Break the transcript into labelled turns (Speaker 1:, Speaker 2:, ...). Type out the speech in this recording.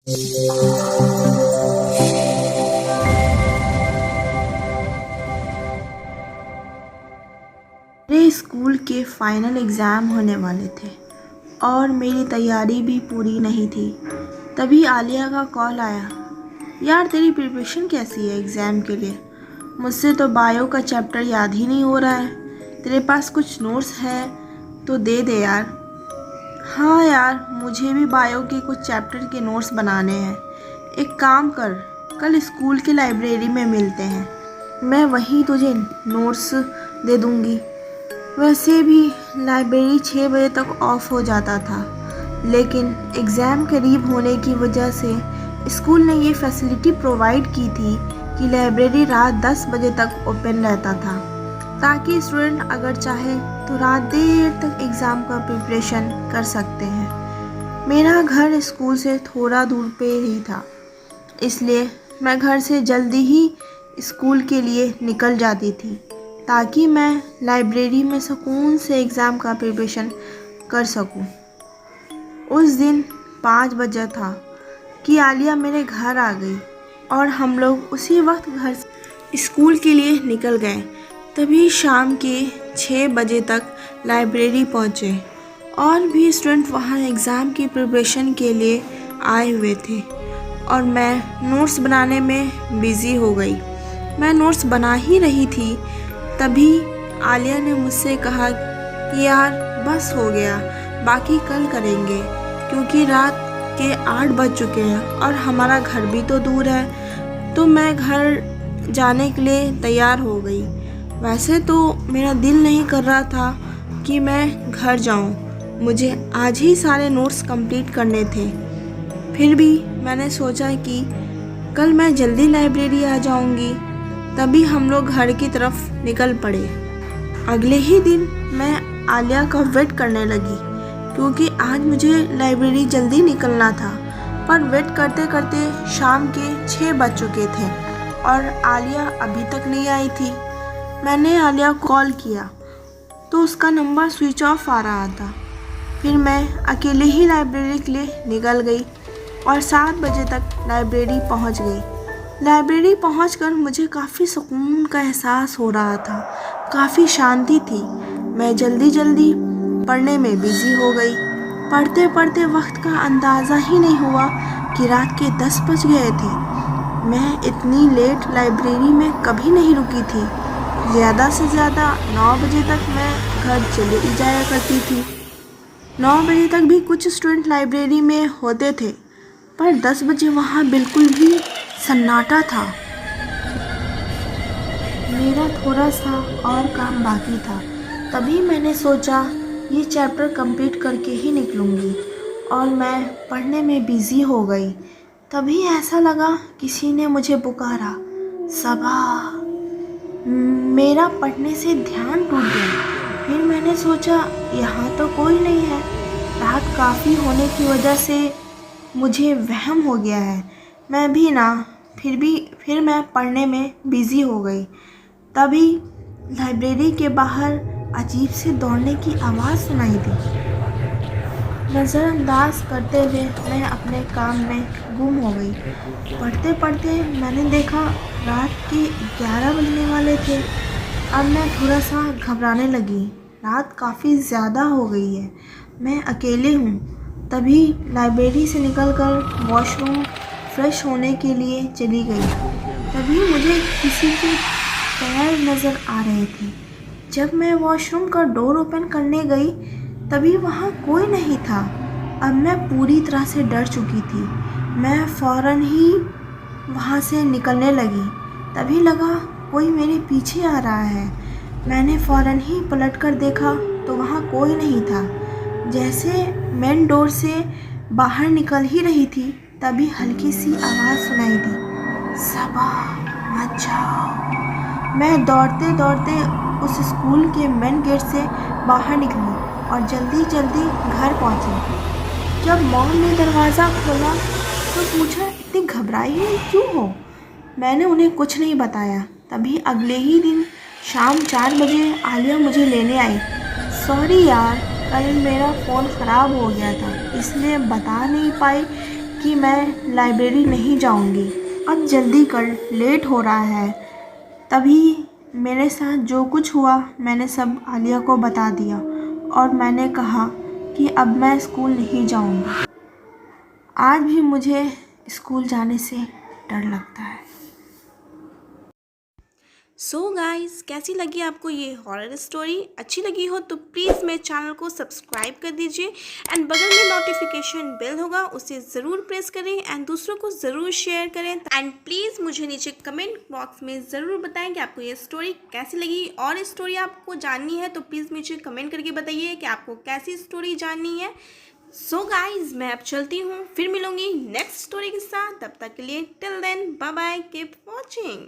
Speaker 1: मेरे स्कूल के final exam होने वाले थे और मेरी तैयारी भी पूरी नहीं थी। तभी आलिया का कॉल आया। यार, तेरी प्रिपरेशन कैसी है एग्ज़ाम के लिए? मुझसे तो बायो का चैप्टर याद ही नहीं हो रहा है। तेरे पास कुछ नोट्स है तो दे दे यार। हाँ यार, मुझे भी बायो के कुछ चैप्टर के नोट्स बनाने हैं। एक काम कर, कल स्कूल की लाइब्रेरी में मिलते हैं। मैं वहीं तुझे नोट्स दे दूँगी। वैसे भी लाइब्रेरी 6 बजे तक ऑफ हो जाता था, लेकिन एग्ज़ाम करीब होने की वजह से स्कूल ने ये फैसिलिटी प्रोवाइड की थी कि लाइब्रेरी रात 10 बजे तक ओपन रहता था, ताकि स्टूडेंट अगर चाहे तो रात देर तक एग्ज़ाम का प्रिपरेशन कर सकते हैं। मेरा घर स्कूल से थोड़ा दूर पे ही था, इसलिए मैं घर से जल्दी ही स्कूल के लिए निकल जाती थी, ताकि मैं लाइब्रेरी में सुकून से एग्ज़ाम का प्रिपरेशन कर सकूं। उस दिन 5 बजे था कि आलिया मेरे घर आ गई और हम लोग उसी वक्त घर से स्कूल के लिए निकल गए। तभी शाम के 6 बजे तक लाइब्रेरी पहुंचे और भी स्टूडेंट वहां एग्ज़ाम की प्रिपरेशन के लिए आए हुए थे और मैं नोट्स बनाने में बिज़ी हो गई। मैं नोट्स बना ही रही थी, तभी आलिया ने मुझसे कहा कि यार बस हो गया, बाकी कल करेंगे, क्योंकि रात के 8 बज चुके हैं और हमारा घर भी तो दूर है। तो मैं घर जाने के लिए तैयार हो गई। वैसे तो मेरा दिल नहीं कर रहा था कि मैं घर जाऊं, मुझे आज ही सारे नोट्स कंप्लीट करने थे। फिर भी मैंने सोचा कि कल मैं जल्दी लाइब्रेरी आ जाऊंगी। तभी हम लोग घर की तरफ निकल पड़े। अगले ही दिन मैं आलिया का वेट करने लगी, क्योंकि आज मुझे लाइब्रेरी जल्दी निकलना था। पर वेट करते करते शाम के 6 बज चुके थे और आलिया अभी तक नहीं आई थी। मैंने आलिया को कॉल किया तो उसका नंबर स्विच ऑफ आ रहा था। फिर मैं अकेले ही लाइब्रेरी के लिए निकल गई और 7 बजे तक लाइब्रेरी पहुंच गई। लाइब्रेरी पहुंचकर मुझे काफ़ी सुकून का एहसास हो रहा था, काफ़ी शांति थी। मैं जल्दी जल्दी पढ़ने में बिज़ी हो गई। पढ़ते पढ़ते वक्त का अंदाज़ा ही नहीं हुआ कि रात के 10 बज गए थे। मैं इतनी लेट लाइब्रेरी में कभी नहीं रुकी थी। ज़्यादा से ज़्यादा 9 बजे तक मैं घर चली जाया करती थी। 9 बजे तक भी कुछ स्टूडेंट लाइब्रेरी में होते थे, पर 10 बजे वहाँ बिल्कुल भी सन्नाटा था। मेरा थोड़ा सा और काम बाकी था। तभी मैंने सोचा ये चैप्टर कंप्लीट करके ही निकलूँगी और मैं पढ़ने में बिज़ी हो गई। तभी ऐसा लगा किसी ने मुझे पुकारा, सबा। मेरा पढ़ने से ध्यान टूट गया। फिर मैंने सोचा यहाँ तो कोई नहीं है। रात काफ़ी होने की वजह से मुझे वहम हो गया है। मैं भी ना, फिर मैं पढ़ने में बिज़ी हो गई। तभी लाइब्रेरी के बाहर अजीब से दौड़ने की आवाज़ सुनाई दी। नज़रअंदाज करते हुए मैं अपने काम में गुम हो गई। पढ़ते पढ़ते मैंने देखा रात के 11 बजने वाले थे। अब मैं थोड़ा सा घबराने लगी। रात काफ़ी ज़्यादा हो गई है, मैं अकेले हूँ। तभी लाइब्रेरी से निकलकर वॉशरूम फ्रेश होने के लिए चली गई। तभी मुझे किसी के पैर नज़र आ रहे थे। जब मैं वॉशरूम का डोर ओपन करने गई, तभी वहाँ कोई नहीं था। अब मैं पूरी तरह से डर चुकी थी। मैं फ़ौरन ही वहाँ से निकलने लगी। तभी लगा कोई मेरे पीछे आ रहा है। मैंने फ़ौरन ही पलटकर देखा तो वहाँ कोई नहीं था। जैसे मेन डोर से बाहर निकल ही रही थी, तभी हल्की सी आवाज़ सुनाई दी, सबा मत जाओ। मैं दौड़ते दौड़ते उस स्कूल के मेन गेट से बाहर निकली और जल्दी जल्दी घर पहुंची। जब मॉम ने दरवाज़ा खोला तो पूछा, इतनी घबराई हुई क्यों हो? मैंने उन्हें कुछ नहीं बताया। तभी अगले ही दिन शाम 4 बजे आलिया मुझे लेने आई। सॉरी यार, कल मेरा फ़ोन ख़राब हो गया था, इसलिए बता नहीं पाई कि मैं लाइब्रेरी नहीं जाऊंगी। अब जल्दी कर, लेट हो रहा है। तभी मेरे साथ जो कुछ हुआ मैंने सब आलिया को बता दिया और मैंने कहा कि अब मैं स्कूल नहीं जाऊंगी। आज भी मुझे स्कूल जाने से डर लगता है।
Speaker 2: सो गाइस, कैसी लगी आपको ये हॉरर स्टोरी? अच्छी लगी हो तो प्लीज़ मेरे चैनल को सब्सक्राइब कर दीजिए एंड बगल में नोटिफिकेशन बेल होगा, उसे ज़रूर प्रेस करें एंड दूसरों को ज़रूर शेयर करें। एंड प्लीज़ मुझे नीचे कमेंट बॉक्स में ज़रूर बताएं कि आपको ये स्टोरी कैसी लगी। और स्टोरी आपको जाननी है तो प्लीज़ मुझे कमेंट करके बताइए कि आपको कैसी स्टोरी जाननी है। सो गाइज, मैं अब चलती हूँ, फिर मिलूंगी नेक्स्ट स्टोरी के साथ। तब तक के लिए till then bye bye, keep watching.